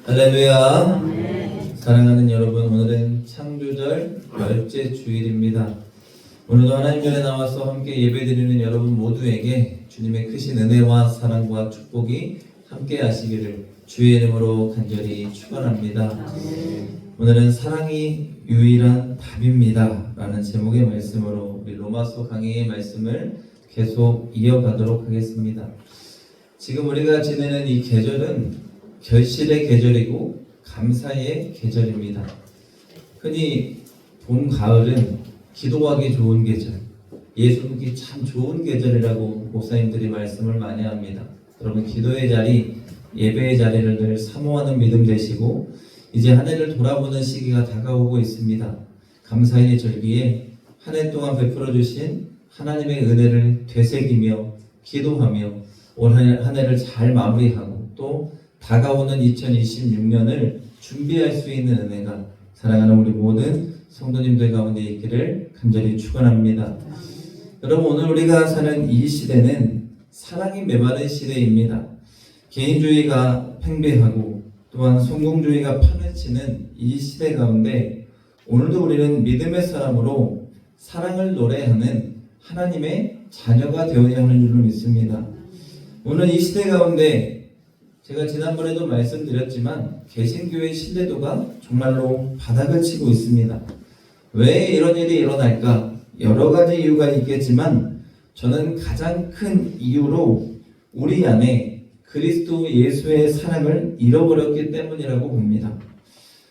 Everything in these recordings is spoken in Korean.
할렐루야. 사랑하는 여러분, 오늘은 창조절 10째 주일입니다. 오늘도 하나님 전에 나와서 함께 예배드리는 여러분 모두에게 주님의 크신 은혜와 사랑과 축복이 함께 하시기를 주의 이름으로 간절히 축원합니다. 오늘은 사랑이 유일한 답입니다 라는 제목의 말씀으로 우리 로마서 강의의 말씀을 계속 이어가도록 하겠습니다. 지금 우리가 지내는 이 계절은 결실의 계절이고 감사의 계절입니다. 흔히 봄, 가을은 기도하기 좋은 계절, 예수 믿기 참 좋은 계절이라고 목사님들이 말씀을 많이 합니다. 여러분, 기도의 자리, 예배의 자리를 늘 사모하는 믿음 되시고 이제 한 해를 돌아보는 시기가 다가오고 있습니다. 감사의 절기에 한 해 동안 베풀어 주신 하나님의 은혜를 되새기며 기도하며 올 한 해를 잘 마무리하고 또 다가오는 2026년을 준비할 수 있는 은혜가 사랑하는 우리 모든 성도님들 가운데 있기를 간절히 축원합니다. 여러분, 오늘 우리가 사는 이 시대는 사랑이 메마른 시대입니다. 개인주의가 팽배하고 또한 성공주의가 판을 치는 이 시대 가운데 오늘도 우리는 믿음의 사람으로 사랑을 노래하는 하나님의 자녀가 되어야 하는 줄로 믿습니다. 오늘 이 시대 가운데 제가 지난번에도 말씀드렸지만 개신교의 신뢰도가 정말로 바닥을 치고 있습니다. 왜 이런 일이 일어날까? 여러 가지 이유가 있겠지만 저는 가장 큰 이유로 우리 안에 그리스도 예수의 사랑을 잃어버렸기 때문이라고 봅니다.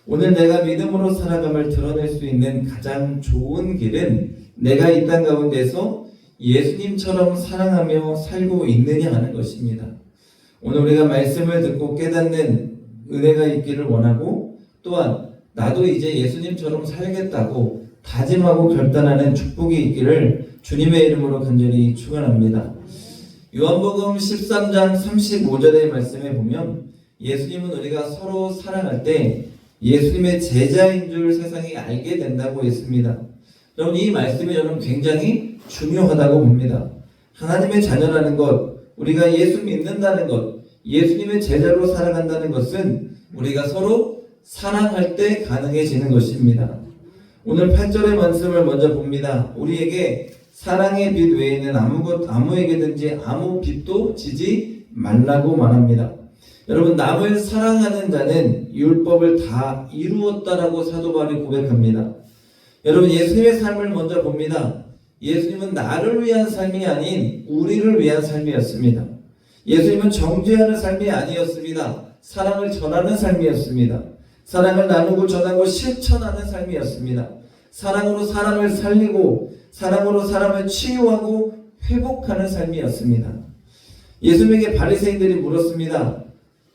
오늘 내가 믿음으로 살아감을 드러낼 수 있는 가장 좋은 길은 내가 이 땅 가운데서 예수님처럼 사랑하며 살고 있느냐 하는 것입니다. 오늘 우리가 말씀을 듣고 깨닫는 은혜가 있기를 원하고 또한 나도 이제 예수님처럼 살겠다고 다짐하고 결단하는 축복이 있기를 주님의 이름으로 간절히 축원합니다. 요한복음 13장 35절의 말씀에 보면 예수님은 우리가 서로 사랑할 때 예수님의 제자인 줄 세상이 알게 된다고 했습니다. 여러분, 이 말씀이 저는 굉장히 중요하다고 봅니다. 하나님의 자녀라는 것, 우리가 예수 믿는다는 것, 예수님의 제자로 살아간다는 것은 우리가 서로 사랑할 때 가능해지는 것입니다. 오늘 8절의 말씀을 먼저 봅니다. 우리에게 사랑의 빛 외에는 아무에게든지 아무 빛도 지지 말라고 말합니다. 여러분, 남을 사랑하는 자는 율법을 다 이루었다라고 사도 바울이 고백합니다. 여러분, 예수님의 삶을 먼저 봅니다. 예수님은 나를 위한 삶이 아닌 우리를 위한 삶이었습니다. 예수님은 정죄하는 삶이 아니었습니다. 사랑을 전하는 삶이었습니다. 사랑을 나누고 전하고 실천하는 삶이었습니다. 사랑으로 사람을 살리고 사랑으로 사람을 치유하고 회복하는 삶이었습니다. 예수님에게 바리새인들이 물었습니다.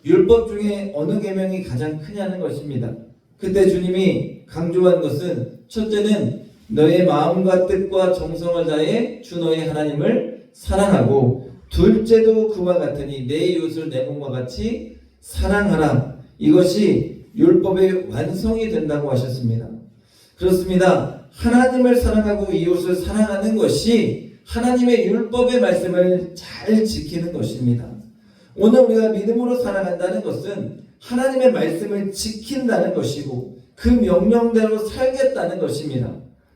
율법 중에 어느 계명이 가장 크냐는 것입니다. 그때 주님이 강조한 것은 첫째는 너의 마음과 뜻과 정성을 다해 주 너의 하나님을 사랑하고 둘째도 그와 같으니 내 이웃을 내 몸과 같이 사랑하라. 이것이 율법의 완성이 된다고 하셨습니다. 그렇습니다. 하나님을 사랑하고 이웃을 사랑하는 것이 하나님의 율법의 말씀을 잘 지키는 것입니다. 오늘 우리가 믿음으로 살아간다는 것은 하나님의 말씀을 지킨다는 것이고 그 명령대로 살겠다는 것입니다.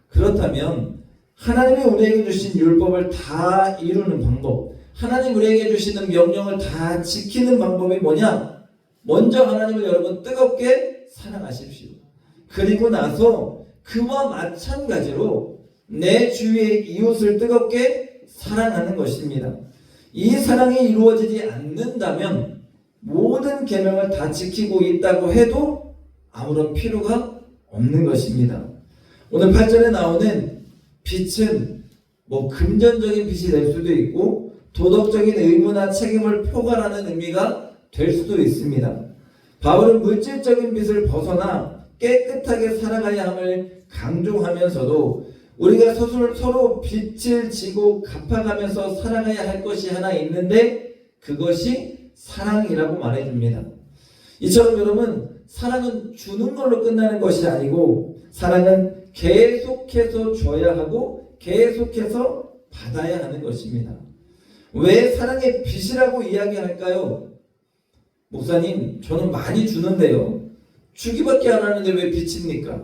그렇다면 하나님이 우리에게 주신 율법을 다 이루는 방법, 하나님 우리에게 주시는 명령을 다 지키는 방법이 뭐냐? 먼저 하나님을 여러분 뜨겁게 사랑하십시오. 그리고 나서 그와 마찬가지로 내 주위의 이웃을 뜨겁게 사랑하는 것입니다. 이 사랑이 이루어지지 않는다면 모든 계명을 다 지키고 있다고 해도 아무런 필요가 없는 것입니다. 오늘 8절에 나오는 빛은 금전적인 빛이 될 수도 있고 도덕적인 의무나 책임을 표관하는 의미가 될 수도 있습니다. 바울은 물질적인 빛을 벗어나 깨끗하게 살아가야 함을 강조하면서도 우리가 서로 빛을 지고 갚아가면서 살아가야 할 것이 하나 있는데 그것이 사랑이라고 말해줍니다. 이처럼 여러분, 사랑은 주는 걸로 끝나는 것이 아니고 사랑은 계속해서 줘야 하고 계속해서 받아야 하는 것입니다. 왜 사랑의 빛이라고 이야기할까요? 목사님, 저는 많이 주는데요. 주기밖에 안 하는데 왜 빚입니까?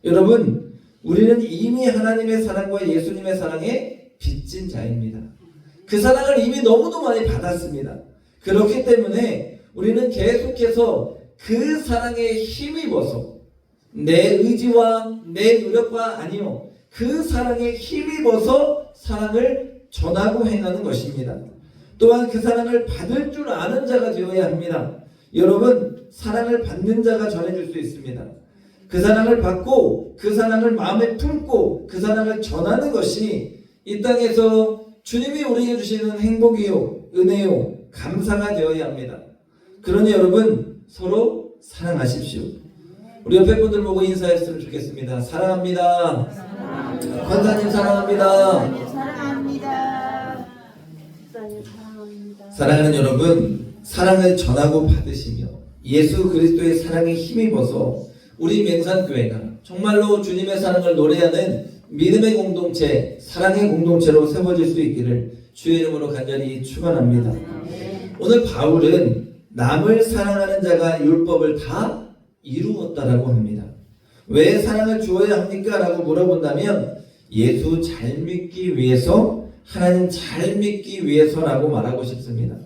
여러분, 우리는 이미 하나님의 사랑과 예수님의 사랑에 빚진 자입니다. 그 사랑을 이미 너무도 많이 받았습니다. 그렇기 때문에 우리는 계속해서 그 사랑에 힘입어서 내 의지와 내 노력과 아니요, 그 사랑에 힘입어서 사랑을 전하고 행하는 것입니다. 또한 그 사랑을 받을 줄 아는 자가 되어야 합니다. 여러분, 사랑을 받는 자가 전해줄 수 있습니다. 그 사랑을 받고 그 사랑을 마음에 품고 그 사랑을 전하는 것이 이 땅에서 주님이 우리에게 주시는 행복이요, 은혜요, 감사가 되어야 합니다. 그러니 여러분, 서로 사랑하십시오. 우리 옆에 분들 보고 인사했으면 좋겠습니다. 사랑합니다. 권사님 사랑합니다. 사랑합니다. 사랑하는 여러분, 사랑을 전하고 받으시며 예수 그리스도의 사랑에 힘입어서 우리 맹산교회가 정말로 주님의 사랑을 노래하는 믿음의 공동체, 사랑의 공동체로 세워질 수 있기를 주의 이름으로 간절히 축원합니다. 오늘 바울은 남을 사랑하는 자가 율법을 다 이루었다라고 합니다. 왜 사랑을 주어야 합니까? 라고 물어본다면 예수 잘 믿기 위해서, 하나님 잘 믿기 위해서라고 말하고 싶습니다.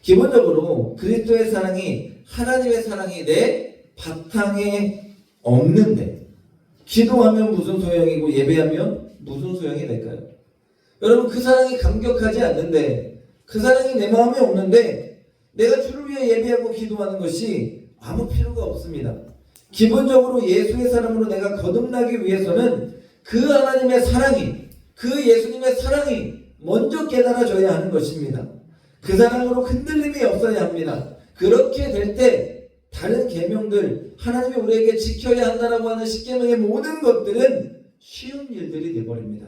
기본적으로 그리스도의 사랑이, 하나님의 사랑이 내 바탕에 없는데 기도하면 무슨 소용이고 예배하면 무슨 소용이 될까요? 여러분, 그 사랑이 감격하지 않는데, 그 사랑이 내 마음에 없는데 내가 주를 위해 예배하고 기도하는 것이 아무 필요가 없습니다. 기본적으로 예수의 사랑으로 내가 거듭나기 위해서는 그 하나님의 사랑이, 그 예수님의 사랑이 먼저 깨달아져야 하는 것입니다. 그 사랑으로 흔들림이 없어야 합니다. 그렇게 될 때 다른 계명들, 하나님이 우리에게 지켜야 한다라고 하는 십계명의 모든 것들은 쉬운 일들이 되어버립니다.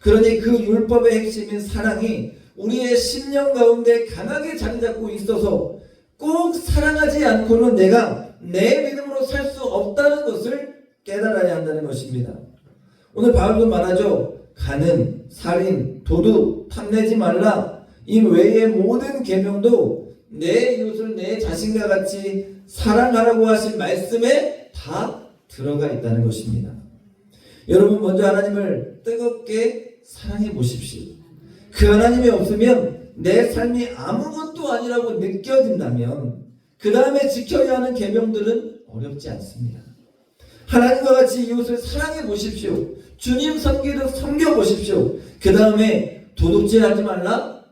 그러니 그 율법의 핵심인 사랑이 우리의 심령 가운데 강하게 자리 잡고 있어서 꼭 사랑하지 않고는 내가 내 믿음으로 살 수 없다는 것을 깨달아야 한다는 것입니다. 오늘 바울도 말하죠. 간음, 살인, 도둑, 탐내지 말라. 이 외의 모든 계명도 내 이웃을 내 자신과 같이 사랑하라고 하신 말씀에 다 들어가 있다는 것입니다. 여러분, 먼저 하나님을 뜨겁게 사랑해 보십시오. 그 하나님이 없으면 내 삶이 아무것도 아니라고 느껴진다면 그 다음에 지켜야 하는 계명들은 어렵지 않습니다. 하나님과 같이 이웃을 사랑해 보십시오. 주님 섬기듯 섬겨 보십시오. 그 다음에 도둑질하지 말라,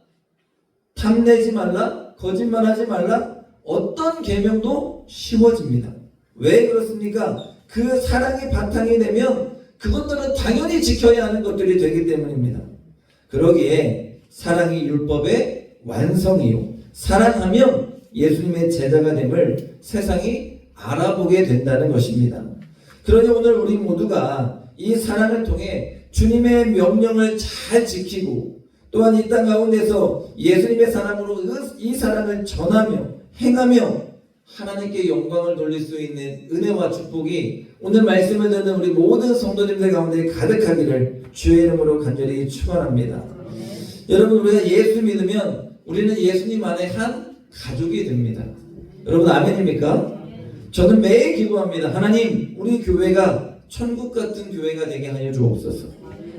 탐내지 말라, 거짓말하지 말라, 어떤 계명도 쉬워집니다. 왜 그렇습니까? 그 사랑이 바탕이 되면 그것들은 당연히 지켜야 하는 것들이 되기 때문입니다. 그러기에 사랑이 율법의 완성이요, 사랑하면 예수님의 제자가 됨을 세상이 알아보게 된다는 것입니다. 그러니 오늘 우리 모두가 이 사랑을 통해 주님의 명령을 잘 지키고 또한 이 땅 가운데서 예수님의 사랑으로 이 사랑을 전하며 행하며 하나님께 영광을 돌릴 수 있는 은혜와 축복이 오늘 말씀을 듣는 우리 모든 성도님들 가운데 가득하기를 주의 이름으로 간절히 축원합니다. 여러분, 우리가 예수 믿으면 우리는 예수님 안에 한 가족이 됩니다. 여러분, 아멘입니까? 저는 매일 기도합니다. 하나님, 우리 교회가 천국 같은 교회가 되게 하여 주옵소서.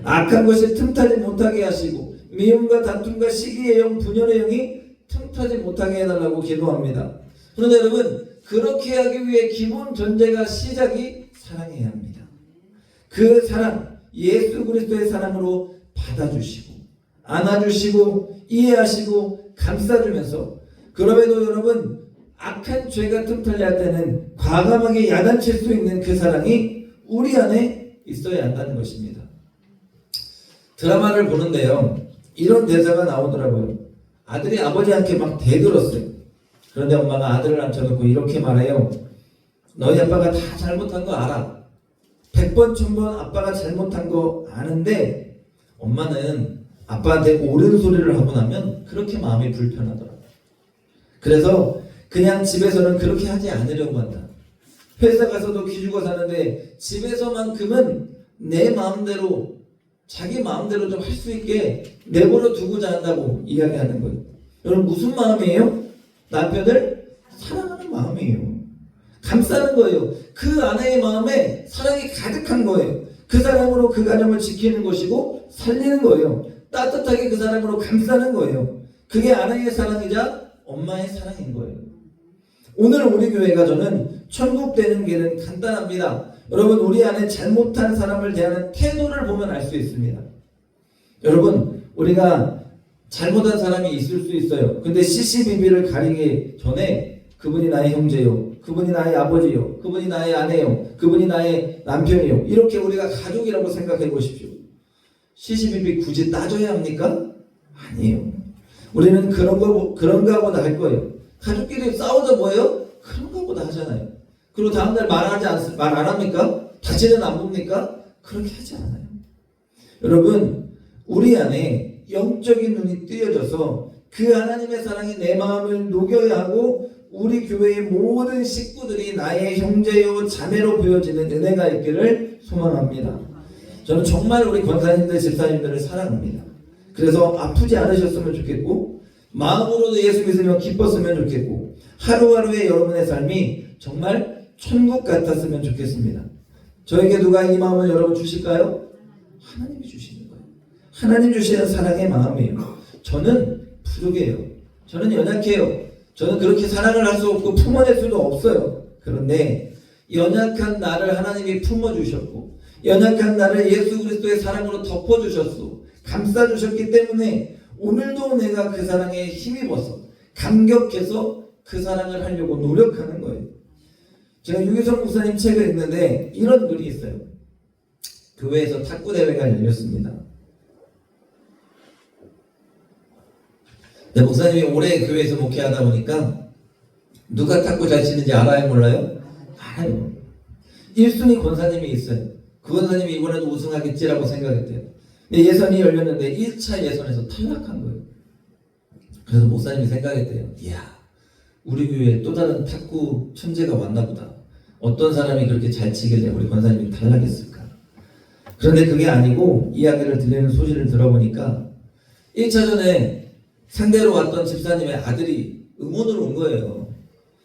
악한 것이 틈타지 못하게 하시고 미움과 다툼과 시기의 영, 분열의 영이 틈타지 못하게 해달라고 기도합니다. 그런데 여러분, 그렇게 하기 위해 기본 전제가, 시작이 사랑해야 합니다. 그 사랑, 예수 그리스도의 사랑으로 받아주시고 안아주시고 이해하시고 감싸주면서, 그럼에도 여러분 악한 죄가 틈탈려 할 때는 과감하게 야단칠 수 있는 그 사랑이 우리 안에 있어야 한다는 것입니다. 드라마를 보는데요, 이런 대사가 나오더라고요. 아들이 아버지한테 막 대들었어요. 그런데 엄마가 아들을 앉혀놓고 이렇게 말해요. 너희 아빠가 다 잘못한 거 알아. 100번 1000번 아빠가 잘못한 거 아는데 엄마는 아빠한테 옳은 소리를 하고 나면 그렇게 마음이 불편하더라. 그래서 그냥 집에서는 그렇게 하지 않으려고 한다. 회사 가서도 기죽어 사는데 집에서만큼은 내 마음대로, 자기 마음대로 좀 할 수 있게 내버려 두고자 한다고 이야기하는 거예요. 여러분, 무슨 마음이에요? 남편을 사랑하는 마음이에요. 감싸는 거예요. 그 아내의 마음에 사랑이 가득한 거예요. 그 사람으로 그 가정을 지키는 것이고 살리는 거예요. 따뜻하게 그 사람으로 감싸는 거예요. 그게 아내의 사랑이자 엄마의 사랑인 거예요. 오늘 우리 교회가 저는 천국 되는 길은 간단합니다. 여러분, 우리 안에 잘못한 사람을 대하는 태도를 보면 알 수 있습니다. 여러분, 우리가 잘못한 사람이 있을 수 있어요. 근데 CCBB를 가리기 전에 그분이 나의 형제요, 그분이 나의 아버지요, 그분이 나의 아내요, 그분이 나의 남편이요, 이렇게 우리가 가족이라고 생각해 보십시오. CCBB 굳이 따져야 합니까? 아니에요. 우리는 그런가 보다 할 거예요. 가족끼리 싸우다 뭐예요? 그런가 보다 하잖아요. 그리고 다음날 말 안 합니까? 다시는 안 봅니까? 그렇게 하지 않아요. 여러분, 우리 안에 영적인 눈이 뜨여져서 그 하나님의 사랑이 내 마음을 녹여야 하고 우리 교회의 모든 식구들이 나의 형제요 자매로 보여지는 은혜가 있기를 소망합니다. 저는 정말 우리 권사님들, 집사님들을 사랑합니다. 그래서 아프지 않으셨으면 좋겠고 마음으로도 예수 믿으며 기뻤으면 좋겠고 하루하루의 여러분의 삶이 정말 천국 같았으면 좋겠습니다. 저에게 누가 이 마음을 여러분 주실까요? 하나님이 주시는 거예요. 하나님 주시는 사랑의 마음이에요. 저는 부족해요. 저는 연약해요. 저는 그렇게 사랑을 할 수 없고 품어낼 수도 없어요. 그런데 연약한 나를 하나님이 품어주셨고 연약한 나를 예수 그리스도의 사랑으로 덮어주셨고 감싸주셨기 때문에 오늘도 내가 그 사랑에 힘입어서 감격해서 그 사랑을 하려고 노력하는 거예요. 제가 유기성 목사님 책을 읽는데 이런 글이 있어요. 교회에서 탁구 대회가 열렸습니다. 네, 목사님이 오래 교회에서 목회하다 보니까 누가 탁구 잘 치는지 알아요, 몰라요? 알아요. 1순위 권사님이 있어요. 그 권사님이 이번에도 우승하겠지라고 생각했대요. 근데 예선이 열렸는데 1차 예선에서 탈락한 거예요. 그래서 목사님이 생각했대요. 이야, 우리 교회에 또 다른 탁구 천재가 왔나 보다. 어떤 사람이 그렇게 잘 치길래 우리 권사님이 탈락했을까? 그런데 그게 아니고 이야기를 들리는 소식을 들어보니까 1차전에 상대로 왔던 집사님의 아들이 응원으로 온 거예요.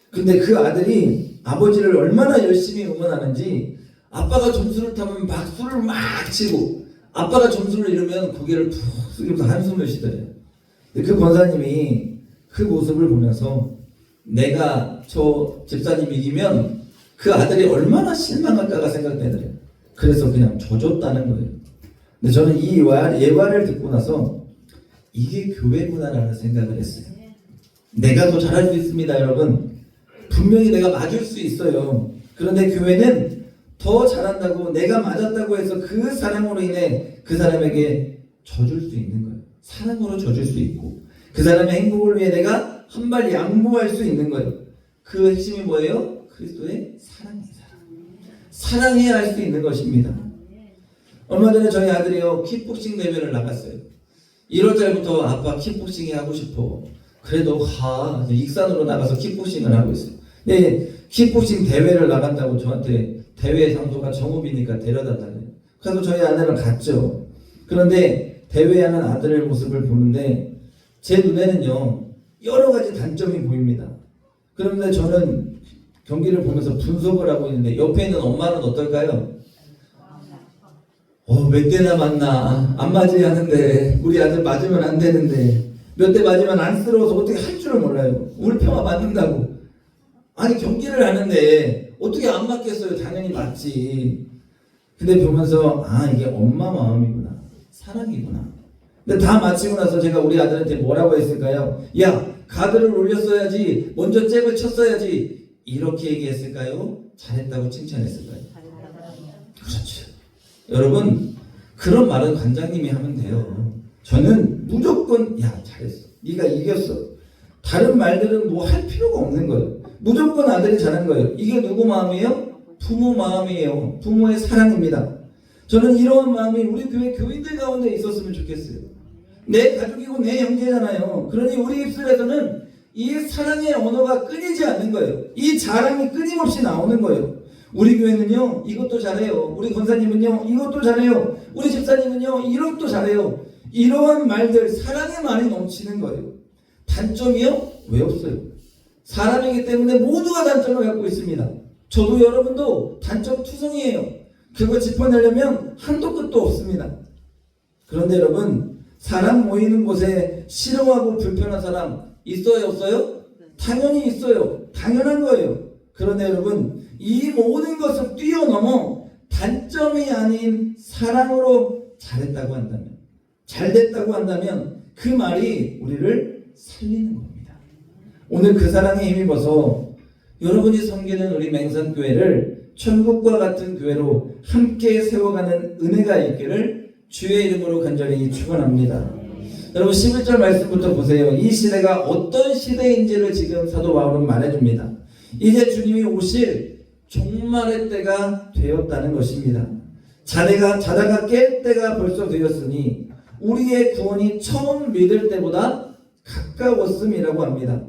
근데 그 아들이 아버지를 얼마나 열심히 응원하는지 아빠가 점수를 타면 박수를 막 치고 아빠가 점수를 잃으면 고개를 푹 숙이면서 한숨을 쉬더래요. 근데 그 권사님이 그 모습을 보면서 내가 저 집사님이 이기면 그 아들이 얼마나 실망할까가 생각되더래요. 그래서 그냥 져줬다는 거예요. 근데 저는 이 예화를 듣고 나서 이게 교회구나라는 생각을 했어요. 내가 더 잘할 수 있습니다, 여러분. 분명히 내가 맞을 수 있어요. 그런데 교회는 더 잘한다고 내가 맞았다고 해서 그 사랑으로 인해 그 사람에게 져줄 수 있는 거예요. 사랑으로 져줄 수 있고 그 사람의 행복을 위해 내가 한 발 양보할 수 있는 거예요. 그 핵심이 뭐예요? 그리스도의 사랑이에요. 사랑해야 할 수 있는 것입니다. 얼마 전에 저희 아들이요 킥복싱 대회를 나갔어요. 1월달부터 아빠 킥복싱이 하고 싶어. 그래도 익산으로 나가서 킥복싱을 하고 있어요. 근데 킥복싱 대회를 나간다고 저한테 대회 장소가 정읍이니까 데려다 달래요. 그래서 저희 아내랑 갔죠. 그런데 대회하는 아들의 모습을 보는데 제 눈에는요 여러 가지 단점이 보입니다. 그런데 저는 경기를 보면서 분석을 하고 있는데 옆에 있는 엄마는 어떨까요? 몇 대나 맞나 안 맞아야 하는데 우리 아들 맞으면 안 되는데 몇 대 맞으면 안쓰러워서 어떻게 할 줄을 몰라요. 울평화 맞는다고. 아니 경기를 하는데 어떻게 안 맞겠어요. 당연히 맞지. 근데 보면서 이게 엄마 마음이구나. 사랑이구나. 근데 다 마치고 나서 제가 우리 아들한테 뭐라고 했을까요? 야, 가드를 올렸어야지, 먼저 잽을 쳤어야지, 이렇게 얘기했을까요? 잘했다고 칭찬했을까요? 그렇죠. 여러분, 그런 말은 관장님이 하면 돼요. 저는 무조건 야, 잘했어, 네가 이겼어. 다른 말들은 뭐 할 필요가 없는 거예요. 무조건 아들이 잘한 거예요. 이게 누구 마음이에요? 부모 마음이에요. 부모의 사랑입니다. 저는 이런 마음이 우리 교회 교인들 가운데 있었으면 좋겠어요. 내 가족이고 내 형제잖아요. 그러니 우리 입술에서는 이 사랑의 언어가 끊이지 않는 거예요. 이 자랑이 끊임없이 나오는 거예요. 우리 교회는요 이것도 잘해요. 우리 권사님은요 이것도 잘해요. 우리 집사님은요 이것도 잘해요. 이러한 말들, 사랑의 말이 넘치는 거예요. 단점이요? 왜 없어요? 사람이기 때문에 모두가 단점을 갖고 있습니다. 저도 여러분도 단점 투성이에요. 그거 짚어내려면 한도 끝도 없습니다. 그런데 여러분, 사람 모이는 곳에 싫어하고 불편한 사람 있어요, 없어요? 당연히 있어요. 당연한 거예요. 그런데 여러분, 이 모든 것을 뛰어넘어 단점이 아닌 사랑으로 잘했다고 한다면, 잘됐다고 한다면 그 말이 우리를 살리는 겁니다. 오늘 그 사랑에 힘입어서 여러분이 섬기는 우리 맹산교회를 천국과 같은 교회로 함께 세워가는 은혜가 있기를 주의 이름으로 간절히 축원합니다. 여러분 11절 말씀부터 보세요. 이 시대가 어떤 시대인지를 지금 사도 바울은 말해줍니다. 이제 주님이 오실 종말의 때가 되었다는 것입니다. 자다가 깰 때가 벌써 되었으니 우리의 구원이 처음 믿을 때보다 가까웠음이라고 합니다.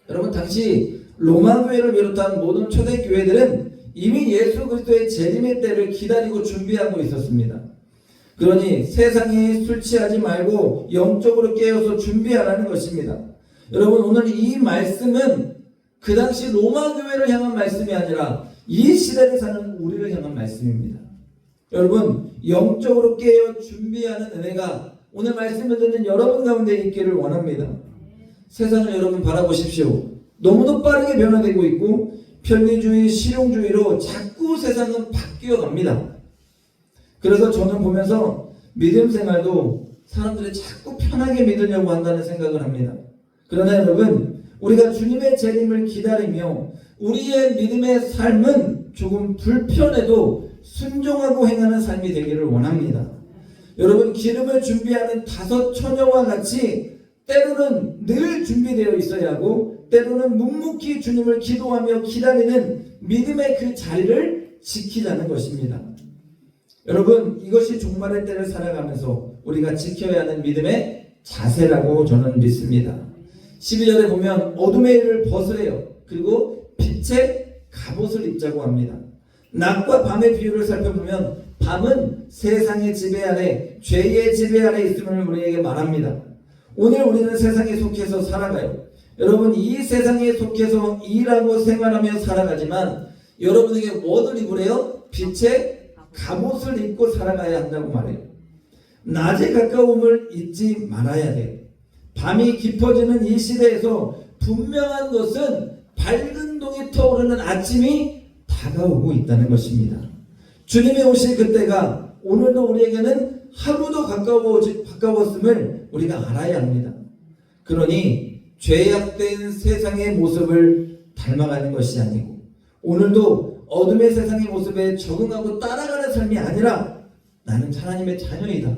여러분 당시 로마 교회를 비롯한 모든 초대 교회들은 이미 예수 그리스도의 재림의 때를 기다리고 준비하고 있었습니다. 그러니 세상에 술 취하지 말고 영적으로 깨어서 준비하라는 것입니다. 여러분 오늘 이 말씀은 그 당시 로마 교회를 향한 말씀이 아니라 이 시대를 사는 우리를 향한 말씀입니다. 여러분 영적으로 깨어 준비하는 은혜가 오늘 말씀을 듣는 여러분 가운데 있기를 원합니다. 세상을 여러분 바라보십시오. 너무도 빠르게 변화되고 있고 편리주의, 실용주의로 자꾸 세상은 바뀌어 갑니다. 그래서 저는 보면서 믿음 생활도 사람들이 자꾸 편하게 믿으려고 한다는 생각을 합니다. 그러나 여러분 우리가 주님의 재림을 기다리며 우리의 믿음의 삶은 조금 불편해도 순종하고 행하는 삶이 되기를 원합니다. 여러분 기름을 준비하는 5 처녀와 같이 때로는 늘 준비되어 있어야 하고 때로는 묵묵히 주님을 기도하며 기다리는 믿음의 그 자리를 지키자는 것입니다. 여러분 이것이 종말의 때를 살아가면서 우리가 지켜야 하는 믿음의 자세라고 저는 믿습니다. 12절에 보면 어둠의 일을 벗으래요. 그리고 빛의 갑옷을 입자고 합니다. 낮과 밤의 비율을 살펴보면 밤은 세상의 지배 아래 죄의 지배 아래 있음을 우리에게 말합니다. 오늘 우리는 세상에 속해서 살아가요. 여러분 이 세상에 속해서 일하고 생활하며 살아가지만 여러분에게 뭐를 입으래요? 빛의 갑옷을 입고 살아가야 한다고 말해요. 낮에 가까움을 잊지 말아야 돼요. 밤이 깊어지는 이 시대에서 분명한 것은 밝은 동이 터오르는 아침이 다가오고 있다는 것입니다. 주님이 오실 그때가 오늘도 우리에게는 하루도 가까웠음을 우리가 알아야 합니다. 그러니 죄악된 세상의 모습을 닮아가는 것이 아니고 오늘도 어둠의 세상의 모습에 적응하고 따라가는 삶이 아니라 나는 하나님의 자녀이다.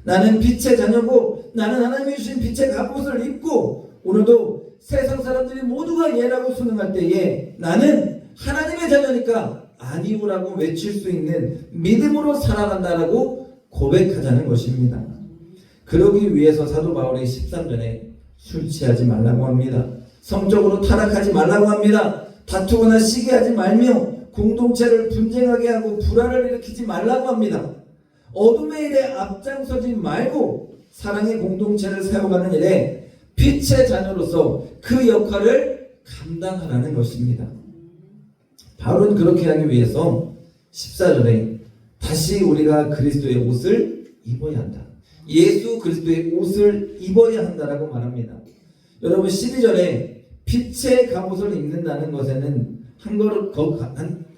나는 빛의 자녀고 나는 하나님이 주신 빛의 갑옷을 입고 오늘도 세상 사람들이 모두가 얘라고 수능할 때에 나는 하나님의 자녀니까 아니오라고 외칠 수 있는 믿음으로 살아간다라고 고백하자는 것입니다. 그러기 위해서 사도 바울이 13절에 술 취하지 말라고 합니다. 성적으로 타락하지 말라고 합니다. 다투거나 시기하지 말며 공동체를 분쟁하게 하고 불화를 일으키지 말라고 합니다. 어둠의 일에 앞장서지 말고 사랑의 공동체를 세워가는 일에 빛의 자녀로서 그 역할을 감당하라는 것입니다. 바울은 그렇게 하기 위해서 14절에 다시 우리가 그리스도의 옷을 입어야 한다. 예수 그리스도의 옷을 입어야 한다라고 말합니다. 여러분 12절에 빛의 갑옷을 입는다는 것에는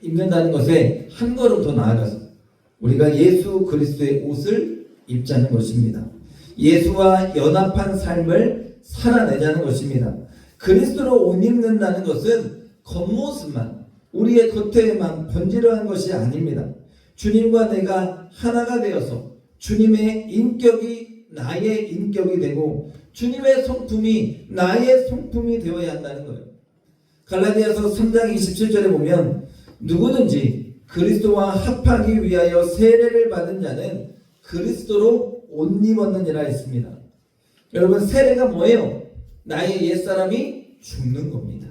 입는다는 것에 한 걸음 더 나아가서 우리가 예수 그리스도의 옷을 입자는 것입니다. 예수와 연합한 삶을 살아내자는 것입니다. 그리스도로 옷 입는다는 것은 겉모습만 우리의 겉에만 번지르한 것이 아닙니다. 주님과 내가 하나가 되어서 주님의 인격이 나의 인격이 되고 주님의 성품이 나의 성품이 되어야 한다는 거예요. 갈라디아서 3장 27절에 보면 누구든지 그리스도와 합하기 위하여 세례를 받은 자는 그리스도로 옷 입었느니라 했습니다. 여러분 세례가 뭐예요? 나의 옛사람이 죽는 겁니다.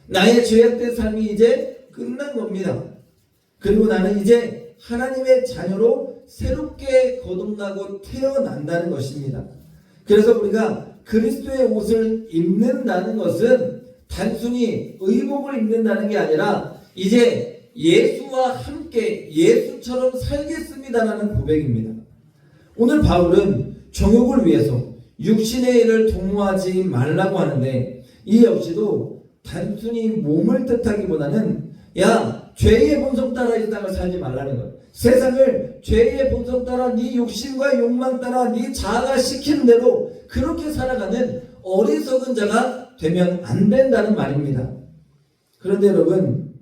나의 죄악된 삶이 이제 끝난 겁니다. 그리고 나는 이제 하나님의 자녀로 새롭게 거듭나고 태어난다는 것입니다. 그래서 우리가 그리스도의 옷을 입는다는 것은 단순히 의복을 입는다는 게 아니라 이제 예수와 함께 예수처럼 살겠습니다라는 고백입니다. 오늘 바울은 정욕을 위해서 육신의 일을 도모하지 말라고 하는데 이 역시도 단순히 몸을 뜻하기보다는 죄의 본성 따라 이 땅을 살지 말라는 거예요. 세상을 죄의 본성 따라 네 욕심과 욕망 따라 네 자아가 시키는 대로 그렇게 살아가는 어리석은 자가 되면 안 된다는 말입니다. 그런데 여러분,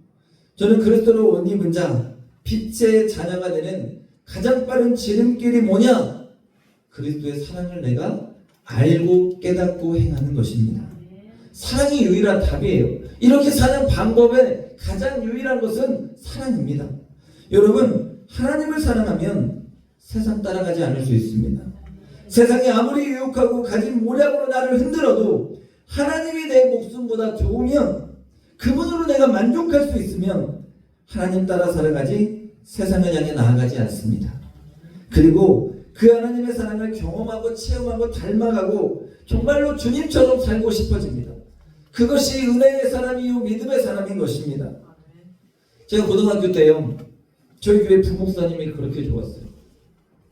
저는 그리스도로 옷 입은 자, 빛의 자녀가 되는 가장 빠른 지름길이 뭐냐? 그리스도의 사랑을 내가 알고 깨닫고 행하는 것입니다. 사랑이 유일한 답이에요. 이렇게 사는 방법의 가장 유일한 것은 사랑입니다. 여러분, 하나님을 사랑하면 세상 따라가지 않을 수 있습니다. 세상이 아무리 유혹하고 가진 모략으로 나를 흔들어도 하나님이 내 목숨보다 좋으면, 그분으로 내가 만족할 수 있으면 하나님 따라 살아가지 세상을 향해 나아가지 않습니다. 그리고 그 하나님의 사랑을 경험하고 체험하고 닮아가고 정말로 주님처럼 살고 싶어집니다. 그것이 은혜의 사람이요 믿음의 사람인 것입니다. 제가 고등학교 때요, 저희 교회 부목사님이 그렇게 좋았어요.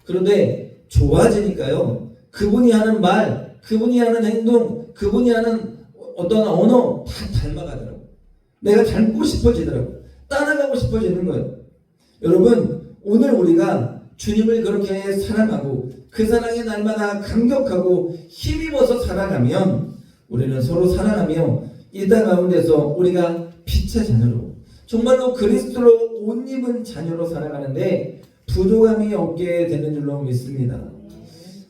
그런데 좋아지니까요, 그분이 하는 말, 그분이 하는 행동, 그분이 하는 어떤 언어 다 닮아가더라고요. 내가 닮고 싶어지더라고요. 따라가고 싶어지는 거예요. 여러분, 오늘 우리가 주님을 그렇게 사랑하고 그 사랑에 날마다 감격하고 힘입어서 살아가면 우리는 서로 사랑하며 이 땅 가운데서 우리가 빛의 자녀로, 정말로 그리스도로 옷 입은 자녀로 살아가는데 부족함이 없게 되는 줄로 믿습니다.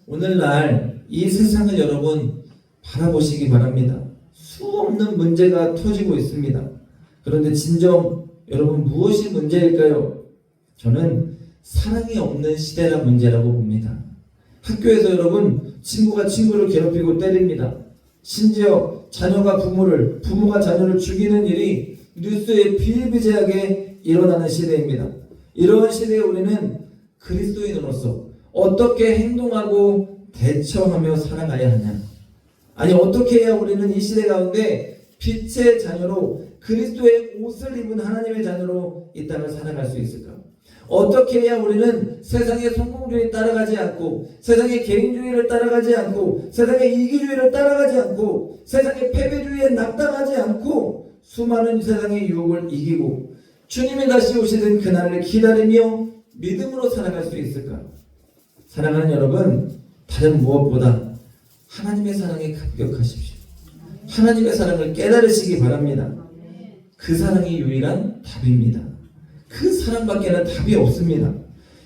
오늘날 이 세상을 여러분 바라보시기 바랍니다. 수없는 문제가 터지고 있습니다. 그런데 진정 여러분 무엇이 문제일까요? 저는 사랑이 없는 시대라 문제라고 봅니다. 학교에서 여러분 친구가 친구를 괴롭히고 때립니다. 심지어 자녀가 부모를, 부모가 자녀를 죽이는 일이 뉴스에 비일비재하게 일어나는 시대입니다. 이러한 시대에 우리는 그리스도인으로서 어떻게 행동하고 대처하며 살아가야 하냐? 아니, 어떻게 해야 우리는 이 시대 가운데 빛의 자녀로 그리스도의 옷을 입은 하나님의 자녀로 이 땅을 살아갈 수 있을까? 어떻게 해야 우리는 세상의 성공주의 따라가지 않고, 세상의 개인주의를 따라가지 않고, 세상의 이기주의를 따라가지 않고, 세상의 패배주의에 낙담하지 않고 수많은 세상의 유혹을 이기고 주님이 다시 오시는 그날을 기다리며 믿음으로 살아갈 수 있을까? 사랑하는 여러분, 다른 무엇보다 하나님의 사랑에 감격하십시오. 하나님의 사랑을 깨달으시기 바랍니다. 그 사랑이 유일한 답입니다. 그 사랑밖에는 답이 없습니다.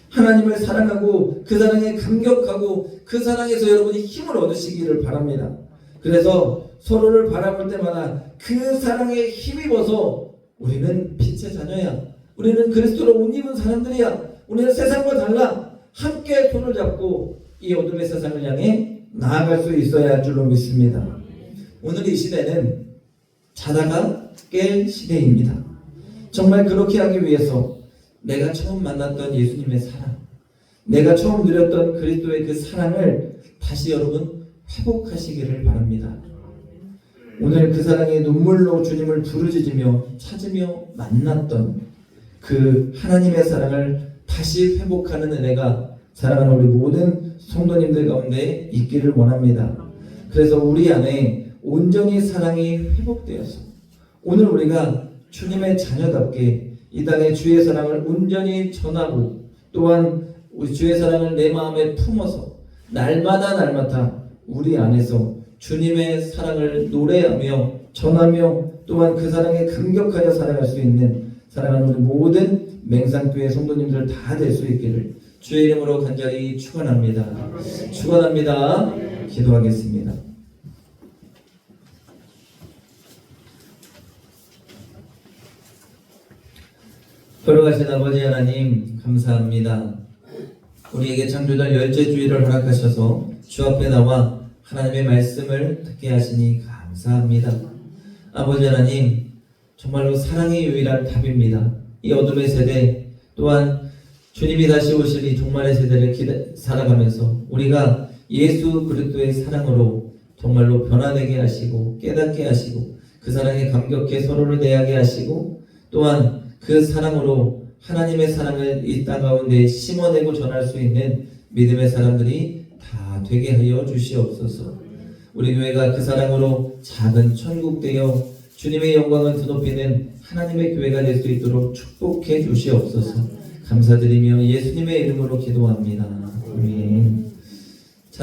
하나님을 사랑하고 그 사랑에 감격하고 그 사랑에서 여러분이 힘을 얻으시기를 바랍니다. 그래서 서로를 바라볼 때마다 그 사랑에 힘입어서 우리는 빛의 자녀야, 우리는 그리스도로 옷 입은 사람들이야, 우리는 세상과 달라, 함께 손을 잡고 이 어둠의 세상을 향해 나아갈 수 있어야 할 줄로 믿습니다. 오늘 이 시대는 자다가 깰 시대입니다. 정말 그렇게 하기 위해서 내가 처음 만났던 예수님의 사랑, 내가 처음 누렸던 그리스도의 그 사랑을 다시 여러분 회복하시기를 바랍니다. 오늘 그 사랑의 눈물로 주님을 부르짖으며 찾으며 만났던 그 하나님의 사랑을 다시 회복하는 은혜가 사랑하는 우리 모든 성도님들 가운데 있기를 원합니다. 그래서 우리 안에 온전히 사랑이 회복되어서 오늘 우리가 주님의 자녀답게 이 땅에 주의 사랑을 온전히 전하고, 또한 우리 주의 사랑을 내 마음에 품어서 날마다 우리 안에서 주님의 사랑을 노래하며 전하며 또한 그 사랑에 감격하여 살아갈 수 있는 사랑하는 우리 모든 맹상교회 성도님들 다 될 수 있기를 주의 이름으로 간절히 축원합니다. 축원합니다. 기도하겠습니다. 걸어가신 아버지 하나님 감사합니다. 우리에게 창조절 열죄주의를 허락하셔서 주 앞에 나와 하나님의 말씀을 듣게 하시니 감사합니다. 아버지 하나님, 정말로 사랑이 유일한 답입니다. 이 어둠의 세대, 또한 주님이 다시 오실 이 종말의 세대를 살아가면서 우리가 예수 그리스도의 사랑으로 정말로 변화되게 하시고 깨닫게 하시고 그 그 사랑에 감격해 서로를 대하게 하시고 또한 그 사랑으로 하나님의 사랑을 이 땅 가운데 심어내고 전할 수 있는 믿음의 사람들이 다 되게 하여 주시옵소서. 우리 교회가 그 사랑으로 작은 천국 되어 주님의 영광을 드높이는 하나님의 교회가 될 수 있도록 축복해 주시옵소서. 감사드리며 예수님의 이름으로 기도합니다. 아멘.